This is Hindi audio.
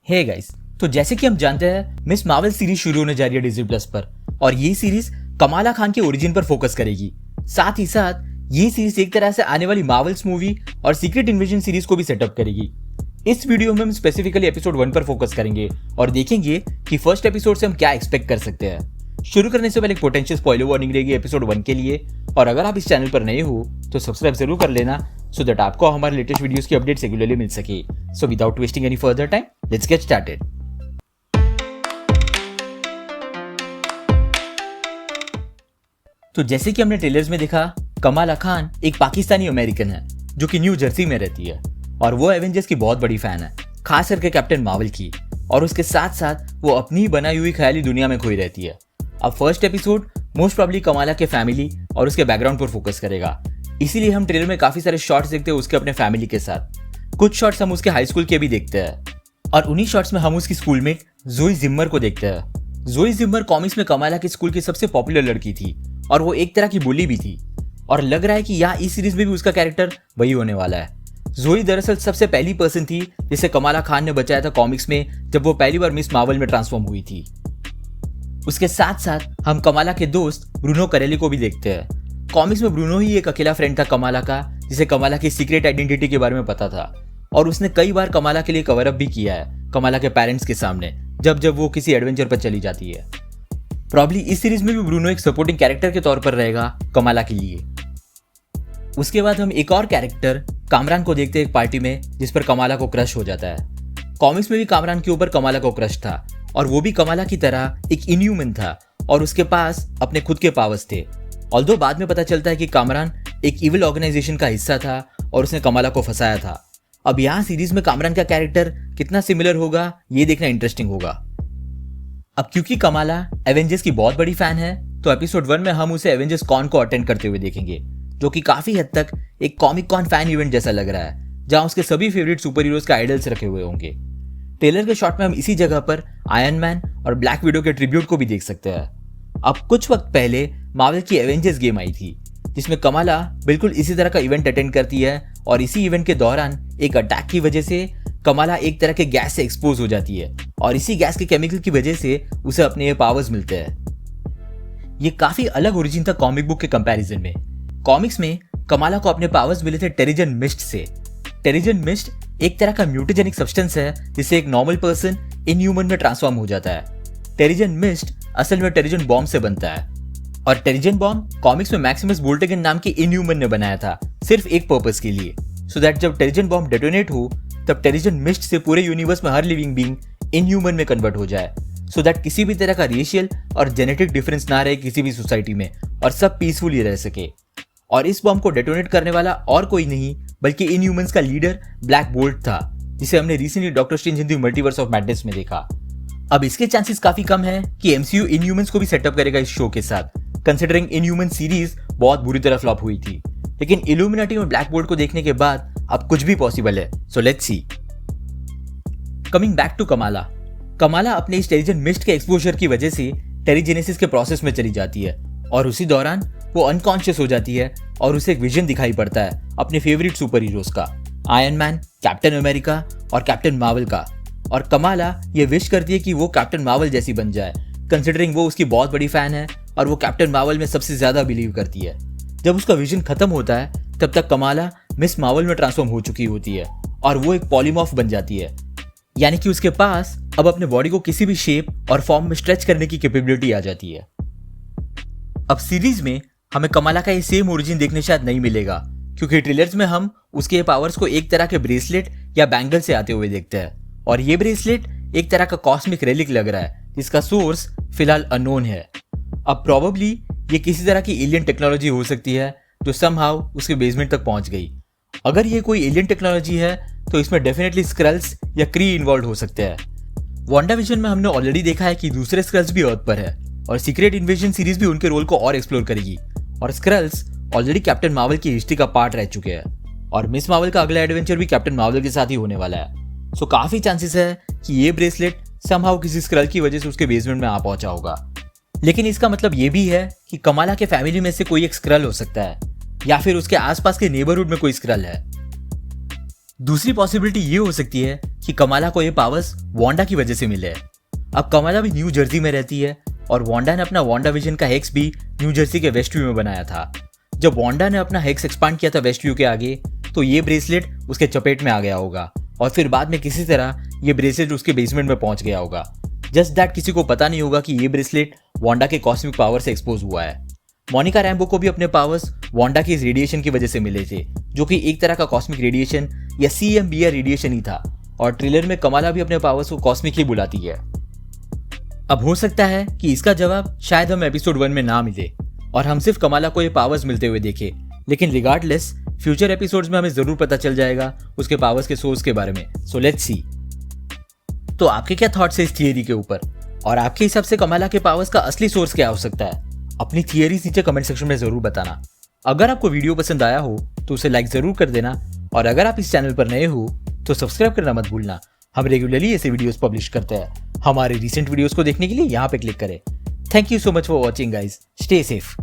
हे गाइस, तो जैसे कि हम जानते हैं मिस मार्वल सीरीज शुरू होने जा रही है डिज्नी प्लस पर और ये सीरीज कमाला खान के ओरिजिन पर फोकस करेगी। साथ ही साथ ये सीरीज एक तरह से आने वाली मार्वल्स मूवी और सीक्रेट इन्वेजन सीरीज को भी सेटअप करेगी। इस वीडियो में हम स्पेसिफिकली एपिसोड 1 पर फोकस करेंगे और देखेंगे कि फर्स्ट एपिसोड से हम क्या एक्सपेक्ट कर सकते हैं। शुरू करने से पहले एक पोटेंशियल स्पॉइलर वार्निंग रहेगी एपिसोड 1 के लिए, और अगर आप इस चैनल पर नए हो तो सब्सक्राइब जरूर कर लेना सो दैट आपको हमारे लेटेस्ट वीडियोस की अपडेट रेगुलरली मिल सके। So without wasting any further time, let's get started. तो जैसे कि हमने ट्रेलर्स में देखा, कमाला खान एक पाकिस्तानी अमेरिकन है जो कि न्यू जर्सी में रहती है और वो एवेंजर्स की बहुत बड़ी फैन है, खास करके कैप्टन मार्वल की, और उसके साथ साथ वो अपनी बनाई हुई ख्याली दुनिया में खोई रहती है। अब first episode most probably Kamala के फैमिली और उसके बैकग्राउंड पर फोकस करेगा, इसीलिए हम ट्रेलर में काफी सारे शॉट्स देखते हैं उसके अपने फैमिली के साथ। कुछ शॉट्स हम उसके हाई स्कूल के भी देखते हैं और उन्हीं शॉट्स में हम उसकी स्कूलमेट जोई जिम्मर को देखते हैं। जोई जिम्मर कॉमिक्स में कमाला के स्कूल की सबसे पॉपुलर लड़की थी और वो एक तरह की बुली भी थी, और लग रहा है कि यहाँ इस सीरीज में भी उसका कैरेक्टर वही होने वाला है। जोई दरअसल सबसे पहली पर्सन थी जिसे कमाला खान ने बचाया था कॉमिक्स में जब वो पहली बार मिस मार्वल में ट्रांसफॉर्म हुई थी। उसके साथ साथ हम कमाला के दोस्त ब्रूनो करेली को भी देखते हैं। कॉमिक्स में ब्रूनो ही एक अकेला फ्रेंड था कमाला का, जिसे कमाला की सीक्रेट आइडेंटिटी के बारे में पता था, और उसने कई बार कमाला के लिए कवर अप भी किया है कमाला के पेरेंट्स के सामने जब वो किसी एडवेंचर पर चली जाती है। प्रॉब्ली इस सीरीज में भी ब्रूनो एक सपोर्टिंग कैरेक्टर के तौर पर रहेगा कमाला के लिए। उसके बाद हम एक और कैरेक्टर कामरान को देखते हैं एक पार्टी में जिस पर कमाला को क्रश हो जाता है। कॉमिक्स में भी कामरान के ऊपर कमाला को क्रश था और वो भी कमाला की तरह एक इनह्यूमन था और उसके पास अपने खुद के पावर्स थे। ऑल्दो बाद में पता चलता है कि कामरान एक इविल ऑर्गेनाइजेशन का हिस्सा था और उसने कमाला को फंसाया था। अब यहाँ सीरीज में कामरान का कैरेक्टर कितना सिमिलर होगा ये देखना इंटरेस्टिंग होगा। अब क्योंकि कमाला एवेंजर्स की बहुत बड़ी फैन है तो एपिसोड 1 में हम उसे एवेंजर्स कॉन को अटेंड करते हुए देखेंगे, जो कि काफी हद तक एक कॉमिक कॉन फैन इवेंट जैसा लग रहा है जहां उसके सभी फेवरेट सुपर हीरोज का आइडल्स रखे हुए होंगे। ट्रेलर के शॉट में हम इसी जगह पर आयरन मैन और ब्लैक विडो के ट्रिब्यूट को भी देख सकते हैं। अब कुछ वक्त पहले मार्वल की एवेंजर्स गेम आई थी जिसमें कमाला बिल्कुल इसी तरह का इवेंट अटेंड करती है और इसी इवेंट के दौरान एक अटैक की वजह से कमाला एक तरह के गैस से एक्सपोज हो जाती है और इसी गैस के केमिकल की वजह से उसे अपने ये पावर्स मिलते हैं। ये काफी अलग ओरिजिन था कॉमिक बुक के कंपैरिजन में। कॉमिक्स में कमाला को अपने पावर्स मिले थे टेरिजन मिस्ट से। टेरिजन मिस्ट एक तरह का म्यूटेजेनिक सब्सटेंस है जिससे एक नॉर्मल पर्सन इनह्यूमन में ट्रांसफॉर्म हो जाता है। टेरिजन मिस्ट असल में टेरिजन बॉम्ब से बनता है और टेरिजन बॉम्ब कॉमिक्स में मैक्सिमस वोल्टेगन नाम के इनह्यूमन ने बनाया था सिर्फ एक पर्पस के लिए, सो दैट जब टेरिजन बॉम्ब डेटोनेट हो तब टेरिजन मिस्ट से पूरे यूनिवर्स में हर लिविंग बीइंग इनह्यूमन में कन्वर्ट हो जाए, सो दैट किसी भी तरह का रेशियल और जेनेटिक डिफरेंस ना रहे किसी भी सोसाइटी में और सब पीसफुली रह सके। और इस बॉम्ब को डेटोनेट करने वाला और कोई नहीं बल्कि इनह्यूमंस का लीडर ब्लैक बोल्ट था, जिसे हमने recently doctor strange in the multiverse of madness में देखा। अब इसके चांसेस काफी कम है कि एमसीयू इनह्यूमंस को भी सेटअप करेगा इस शो के साथ, कंसिडरिंग इनह्यूमन सीरीज बहुत बुरी तरह फ्लॉप हुई थी। लेकिन इल्यूमिनाटी और ब्लैक बोल्ट को देखने के बाद अब कुछ भी पॉसिबल है, so let's see. Coming back to Kamala, Kamala अपने इस टेरिजन मिस्ट के एक्सपोजर की वजह से टेरिजेनेसिस के प्रोसेस में चली जाती है और उसी दौरान वो अनकॉन्शियस हो जाती है और उसे एक विजन दिखाई पड़ता है अपने फेवरेट सुपर हीरोज का, आयरन मैन, कैप्टन अमेरिका और कैप्टन मार्वल का। और कमाला ये विश करती है कि वो कैप्टन मार्वल जैसी बन जाए, कंसिडरिंग वो उसकी बहुत बड़ी फैन है और वो कैप्टन मार्वल में सबसे ज्यादा बिलीव करती है। जब उसका विजन खत्म होता है तब तक कमाला मिस मार्वल में ट्रांसफॉर्म हो चुकी होती है और वो एक पॉलीमॉर्फ बन जाती है, यानी कि उसके पास अब अपने बॉडी को किसी भी शेप और फॉर्म में स्ट्रेच करने की कैपेबिलिटी आ जाती है। अब सीरीज में हमें कमाला का ये सेम ओरिजिन देखने शायद नहीं मिलेगा, क्योंकि ट्रेलर्स में हम उसके पावर्स को एक तरह के ब्रेसलेट या बैंगल से आते हुए देखते हैं और ये ब्रेसलेट एक तरह का कॉस्मिक रेलिक लग रहा है जिसका सोर्स फिलहाल अननोन है। अब प्रोबेबली ये किसी तरह की एलियन टेक्नोलॉजी हो सकती है जो समहाउ उसके बेसमेंट तक पहुंच गई। अगर ये कोई एलियन टेक्नोलॉजी है तो इसमें डेफिनेटली स्क्रल्स या क्री इन्वॉल्व हो सकते हैं। वांडाविजन में हमने ऑलरेडी देखा है कि दूसरे स्क्रल्स भी अर्थ पर है और सीक्रेट इन्वेजन सीरीज भी उनके रोल को और एक्सप्लोर करेगी और स्क्रल्स ऑलरेडी कैप्टन मार्वल की हिस्ट्री का पार्ट रह चुके हैं और मिस मार्वल का अगला एडवेंचर भी कैप्टन मार्वल के साथ ही होने वाला है। सो काफी चांसेस है कि ये ब्रेसलेट समहाउ किसी स्क्रल की वजह से उसके बेसमेंट में आ पहुंचा होगा। लेकिन इसका मतलब ये भी है कि कमाला के फैमिली में से कोई एक स्क्रल हो सकता है या फिर उसके आसपास के नेबरहुड में कोई स्क्रल है। दूसरी पॉसिबिलिटी ये हो सकती है कि कमाला को ये पावर्स वांडा की वजह से मिले हैं। अब कमाला भी न्यू जर्सी में रहती है और वांडा ने अपना वांडा विजन का हेक्स भी न्यू जर्सी के वेस्ट व्यू में बनाया था। जब वांडा ने अपना हेक्स एक्सपांड किया था वेस्ट व्यू के आगे, तो ये ब्रेसलेट उसके चपेट में आ गया होगा और फिर बाद में किसी तरह ये ब्रेसलेट उसके बेसमेंट में पहुंच गया होगा। जस्ट दैट किसी को पता नहीं होगा कि ये ब्रेसलेट वांडा के कॉस्मिक पावर से एक्सपोज हुआ है। मोनिका रैम्बो को भी अपने पावर्स वांडा की इस रेडिएशन की वजह से मिले थे, जो कि एक तरह का कॉस्मिक रेडिएशन या CMBR रेडिएशन ही था, और ट्रेलर में कमाला भी अपने पावर्स को कॉस्मिक ही बुलाती है। अब हो सकता है कि इसका जवाब शायद हम एपिसोड 1 में ना मिले और हम सिर्फ कमाला को ये पावर्स मिलते हुए देखें, लेकिन रिगार्डलेस फ्यूचर एपिसोड्स में हमें जरूर पता चल जाएगा उसके पावर्स के सोर्स के बारे में। सो लेट्स सी। तो आपके क्या थॉट्स है इस थियरी के ऊपर, और आपके हिसाब से कमाला के पावर्स का असली सोर्स क्या हो सकता है? अपनी थियरीज नीचे कमेंट सेक्शन में जरूर बताना। अगर आपको वीडियो पसंद आया हो तो उसे लाइक जरूर कर देना, और अगर आप इस चैनल पर नए हो तो सब्सक्राइब करना मत भूलना। हम रेगुलरली ऐसे वीडियोस पब्लिश करते हैं। हमारे रिसेंट वीडियोस को देखने के लिए यहाँ पे क्लिक करें। Thank you so much for watching guys. Stay safe.